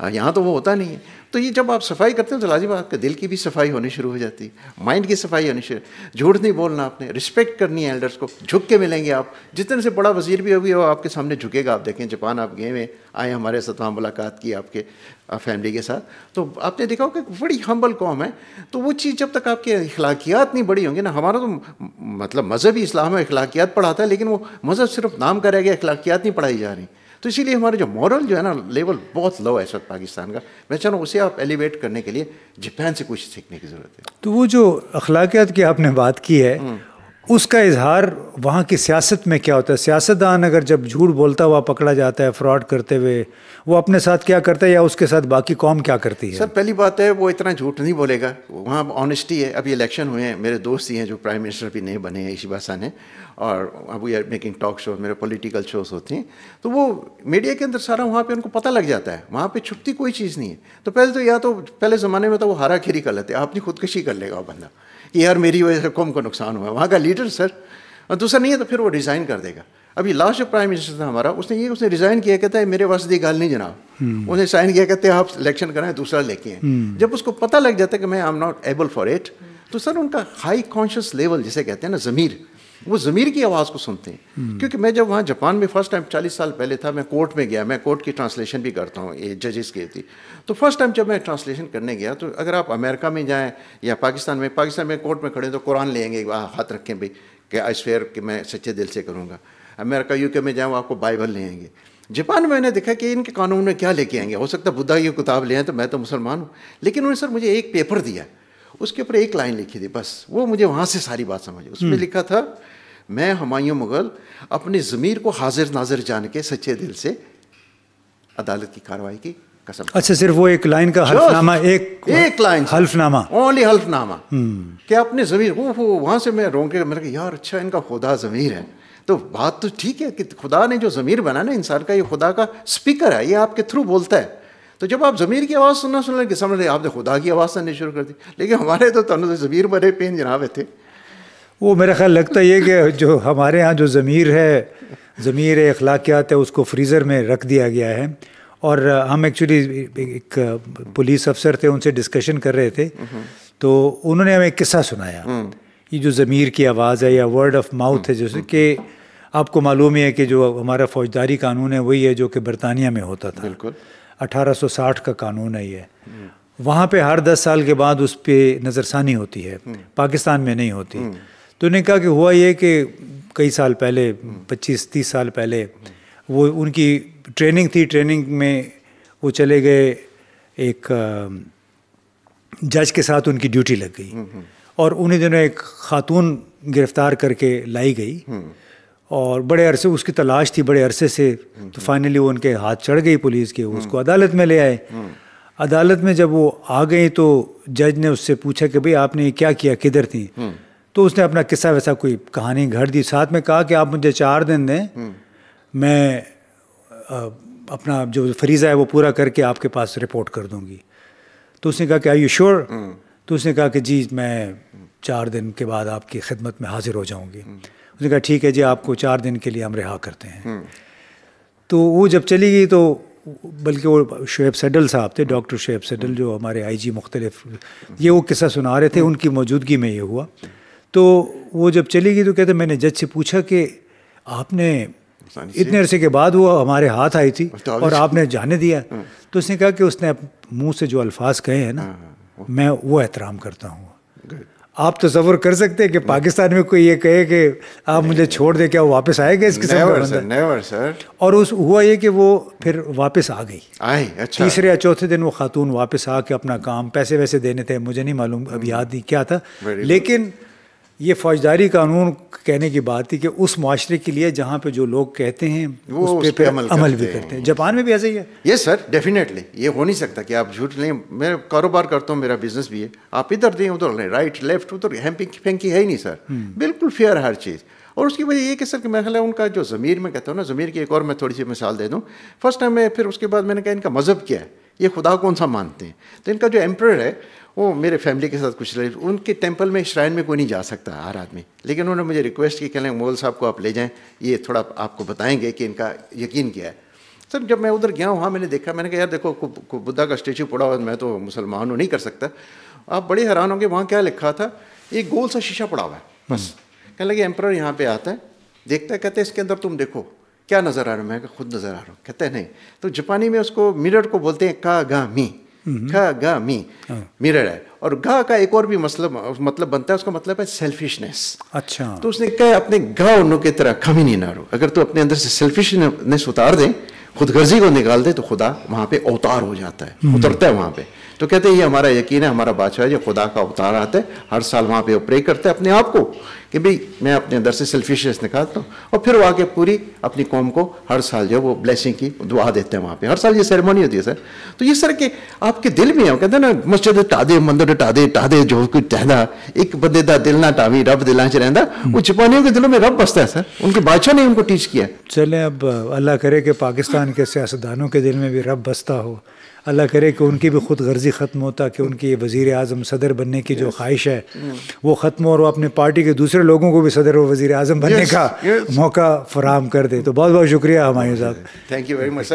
یہاں تو وہ ہوتا نہیں ہے. تو یہ جب آپ صفائی کرتے ہیں تو لازم آپ کے دل کی بھی صفائی ہونی شروع ہو جاتی ہے, مائنڈ کی صفائی ہونی شروع. جھوٹ نہیں بولنا آپ نے, رسپیکٹ کرنی ہے ایلڈرس کو, جھک کے ملیں گے آپ. جتنے سے بڑا وزیر بھی ہوگی وہ آپ کے سامنے جھکے گا. آپ دیکھیں جاپان آپ گئے ہوئے آئے, ہمارے ساتھ وہاں ملاقات کی آپ کے فیملی کے ساتھ, تو آپ نے دیکھا ہوگا کہ بڑی ہمبل قوم ہے. تو وہ چیز جب تک آپ کے اخلاقیات نہیں بڑی ہوں گی نا, ہمارا تو مطلب مذہبی اسلام میں اخلاقیات پڑھاتا ہے, لیکن وہ مذہب صرف نام کا رہ گیا, اخلاقیات نہیں پڑھائی جا رہی. تو اسی لیے ہمارے جو مورل جو ہے نا لیول بہت لو ہے اس وقت پاکستان کا. میں چاہتا ہوں اسے آپ ایلیویٹ کرنے کے لیے جاپان سے کچھ سیکھنے کی ضرورت ہے. تو وہ جو اخلاقیات کی آپ نے بات کی ہے, اس کا اظہار وہاں کی سیاست میں کیا ہوتا ہے؟ سیاستدان اگر جب جھوٹ بولتا ہوا پکڑا جاتا ہے فراڈ کرتے ہوئے, وہ اپنے ساتھ کیا کرتا ہے یا اس کے ساتھ باقی قوم کیا کرتی ہے؟ سر پہلی بات ہے وہ اتنا جھوٹ نہیں بولے گا, وہاں آنیسٹی ہے. ابھی الیکشن ہوئے ہیں, میرے دوست ہی ہیں جو پرائم منسٹر بھی نہیں بنے ہیں, ایشیبا سن ہیں, اور اب we are making talk show, میرے پولیٹیکل شوز ہوتے ہیں. تو وہ میڈیا کے اندر سارا وہاں پہ ان کو پتہ لگ جاتا ہے, وہاں پہ چھپتی کوئی چیز نہیں ہے. تو پہلے تو یا تو پہلے زمانے میں تو وہ ہارا کھیری کر لیتے, اپنی خودکشی کر لے گا وہ بندہ کہ یار میری وجہ سے قوم کو نقصان ہوا. وہاں کا لیڈر سر, اور دوسرا نہیں ہے تو پھر وہ ریزائن کر دے گا. ابھی لاسٹ جو پرائم منسٹر تھا ہمارا, اس نے ریزائن کیا, کہتا ہے میرے واسطے یہ گال نہیں جناب. انہوں نے سائن کیا, کہتے ہیں آپ الیکشن کرائیں دوسرا لے کے ہیں. جب اس کو پتہ لگ جاتا ہے کہ میں I am not able for it, تو سر ان کا ہائی کانشیس لیول جسے کہتے ہیں نا ضمیر, وہ ضمیر کی آواز کو سنتے ہیں. کیونکہ میں جب وہاں جاپان میں فرسٹ ٹائم 40 سال پہلے تھا, میں کورٹ میں گیا, میں کورٹ کی ٹرانسلیشن بھی کرتا ہوں, یہ ججز کی تھی. تو فرسٹ ٹائم جب میں ٹرانسلیشن کرنے گیا, تو اگر آپ امریکہ میں جائیں یا پاکستان میں کورٹ میں کھڑے تو قرآن لیں گے, ہاتھ رکھیں بھائی کہ آئی سویئر کہ میں سچے دل سے کروں گا. امریکہ UK میں جائیں وہ آپ کو بائبل لے آئیں گے. جاپان میں نے دیکھا کہ ان کے قانون میں کیا لے کے آئیں گے, ہو سکتا ہے بدھا کی کتاب لے آئیں, تو میں تو مسلمان ہوں, لیکن انہوں نے سر مجھے ایک پیپر دیا, اس کے اوپر ایک لائن لکھی تھی بس, وہ مجھے وہاں سے ساری بات سمجھ. اس میں لکھا تھا, میں ہمایوں مغل اپنے ضمیر کو حاضر ناظر جان کے سچے دل سے عدالت کی کارروائی کی قسم. اچھا, صرف وہ ایک لائن کا حلف نامہ, ایک لائن حلف نامہ, اونلی حلف نامہ, کہ اپنے ضمیر. وہاں سے میں رونگ کے, میں نے کہا یار اچھا ان کا خدا ضمیر ہے. تو بات تو ٹھیک ہے کہ خدا نے جو ضمیر بنا نا انسان کا, یہ خدا کا اسپیکر ہے, یہ آپ کے تھرو بولتا ہے. تو جب آپ ضمیر کی آواز سننا لگے, سمجھ رہے آپ نے خدا کی آواز سننی شروع کر دی. لیکن ہمارے تو ضمیر بڑے پین جناب تھے. وہ میرا خیال لگتا یہ کہ جو ہمارے ہاں جو ضمیر ہے, ضمیر اخلاقیات ہے, اس کو فریزر میں رکھ دیا گیا ہے. اور ہم ایکچولی ایک پولیس افسر تھے, ان سے ڈسکشن کر رہے تھے, تو انہوں نے ہمیں ایک قصہ سنایا. یہ جو ضمیر کی آواز ہے یا ورڈ آف ماؤتھ ہے, جیسے کہ آپ کو معلوم ہی ہے کہ جو ہمارا فوجداری قانون ہے وہی ہے جو کہ برطانیہ میں ہوتا تھا. بالکل 1860 کا قانون ہے یہ. وہاں پہ ہر 10 سال کے بعد اس پہ نظر ثانی ہوتی ہے, پاکستان میں نہیں ہوتی. تو انہوں نے کہا کہ ہوا یہ کہ کئی سال پہلے, 25-30 سال پہلے, وہ ان کی ٹریننگ تھی, ٹریننگ میں وہ چلے گئے, ایک جج کے ساتھ ان کی ڈیوٹی لگ گئی, اور انہیں دنوں ایک خاتون گرفتار کر کے لائی گئی, اور بڑے عرصے اس کی تلاش تھی, بڑے عرصے سے. تو فائنلی وہ ان کے ہاتھ چڑھ گئی پولیس کے, اس کو عدالت میں لے آئے. عدالت میں جب وہ آ گئی تو جج نے اس سے پوچھا کہ بھئی آپ نے کیا کیا, کدھر تھیں؟ تو اس نے اپنا قصہ ویسا کوئی کہانی گھڑ دی, ساتھ میں کہا کہ آپ مجھے 4 دن دیں, میں اپنا جو فریضہ ہے وہ پورا کر کے آپ کے پاس رپورٹ کر دوں گی. تو اس نے کہا کہ آر یو شیور؟ تو اس نے کہا کہ جی میں 4 دن کے بعد آپ کی خدمت میں حاضر ہو جاؤں گی. اس نے کہا ٹھیک ہے جی, آپ کو 4 دن کے لیے ہم رہا کرتے ہیں. تو وہ جب چلی گئی تو بلکہ وہ شعیب سیڈل صاحب تھے, ڈاکٹر شعیب سیڈل جو ہمارے IG مختلف, یہ وہ قصہ سنا رہے تھے, ان کی موجودگی میں یہ ہوا. تو وہ جب چلی گئی تو کہتے میں نے جج سے پوچھا کہ آپ نے اتنے عرصے کے بعد وہ ہمارے ہاتھ آئی تھی اور آپ نے جانے دیا. تو اس نے کہا کہ اس نے منہ سے جو الفاظ کہے ہیں نا, میں وہ احترام کرتا ہوں. آپ تصور کر سکتے ہیں کہ پاکستان میں کوئی یہ کہے کہ آپ مجھے چھوڑ دے, کیا وہ واپس آئے گا اس قسم کا بندہ؟ نیور سر. اور ہوا یہ کہ وہ پھر واپس آ گئی. اچھا. تیسرے یا چوتھے دن وہ خاتون واپس آ کے اپنا کام, پیسے ویسے دینے تھے, مجھے نہیں معلوم, اب یاد نہیں کیا تھا, لیکن یہ فوجداری قانون کہنے کی بات تھی کہ اس معاشرے کے لیے جہاں پہ جو لوگ کہتے ہیں اس پہ پھر عمل بھی کرتے ہیں. جاپان میں بھی ایسا ہی ہے. یس سر, ڈیفینیٹلی. یہ ہو نہیں سکتا کہ آپ جھوٹ لیں. میں کاروبار کرتا ہوں, میرا بزنس بھی ہے, آپ ادھر دیں ادھر لیں, رائٹ لیفٹ, ادھر پھینکی ہے ہی نہیں سر. بالکل فیئر ہر چیز. اور اس کی وجہ یہ کہ سر کہ میں خیال ہے ان کا جو ضمیر میں کہتا ہوں نا, ضمیر کی ایک اور میں تھوڑی سی مثال دے دوں. فرسٹ ٹائم میں, پھر اس کے بعد میں نے کہا ان کا مذہب کیا ہے, یہ خدا کون سا مانتے ہیں. تو ان کا جو ایمپرر ہے وہ میرے فیملی کے ساتھ کچھ رہے, ان کے ٹیمپل میں شرائن میں کوئی نہیں جا سکتا ہر آدمی, لیکن انہوں نے مجھے ریکویسٹ کی کہ مغل صاحب کو آپ لے جائیں, یہ تھوڑا آپ کو بتائیں گے کہ ان کا یقین کیا ہے. سر جب میں ادھر گیا وہاں میں نے دیکھا, میں نے کہا یار دیکھو بدھا کا اسٹیچو پڑا ہوا, میں تو مسلمان ہوں نہیں کر سکتا. آپ بڑے حیران ہوں گے وہاں کیا لکھا تھا, ایک گول سا شیشہ پڑا ہوا ہے بس. کہنے لگے ایمپرر یہاں پہ آتا ہے, دیکھتا ہے, کہتے ہیں اس کے اندر تم دیکھو کیا نظر آ رہا ہے. میں کہ خود نظر آ رہا ہوں. کہتا ہے نہیں. تو جاپانی میں اس کو میرر کو بولتے ہیں کا گا می, کا گا می میرر ہے. اور گا کا ایک اور بھی مطلب بنتا ہے, اس کا مطلب ہے سیلفشنس. اچھا. تو اس نے کہا اپنے گا انوں کی طرح کمی نہیں نہ رہو. اگر تو اپنے اندر سے سیلفشنس اتار دیں, خود غرضی کو نکال دے, تو خدا وہاں پہ اوتار ہو جاتا ہے, اترتا ہے وہاں پہ. تو کہتے ہیں یہ ہمارا یقین ہے, ہمارا بادشاہ ہے جو خدا کا اوتار آتا ہے, ہر سال وہاں پہ وہ پرے کرتا ہے اپنے آپ کو کہ بھئی میں اپنے اندر سے سیلفشنس نکالتا ہوں, اور پھر وہ آگے پوری اپنی قوم کو ہر سال جو وہ بلیسنگ کی دعا دیتے ہیں وہاں پہ. ہر سال یہ سیریمونی ہوتی ہے سر. تو یہ سر کہ آپ کے دل میں ہے, کہتے ہیں نا مسجد ٹا دے مندر ٹا دے جو کچھ ٹہدا ایک بندے دا دل نہ ٹاوی رب دلاں چ رہندا, وہ جاپانیوں کے دلوں میں رب بستا ہے سر. ان کے بادشاہ نے ان کو ٹیچ کیا. چلیں اب اللہ کرے کہ پاکستان کے سیاستدانوں کے دل میں بھی رب بستا ہو. اللہ کرے کہ ان کی بھی خود غرضی ختم ہوتا, کہ ان کی وزیر اعظم صدر بننے کی جو خواہش ہے وہ ختم ہو, اور وہ اپنے پارٹی کے دوسرے لوگوں کو بھی صدر و وزیر اعظم بننے کا موقع فراہم کر دے. تو بہت بہت شکریہ ہمایوں صاحب. Thank you very much.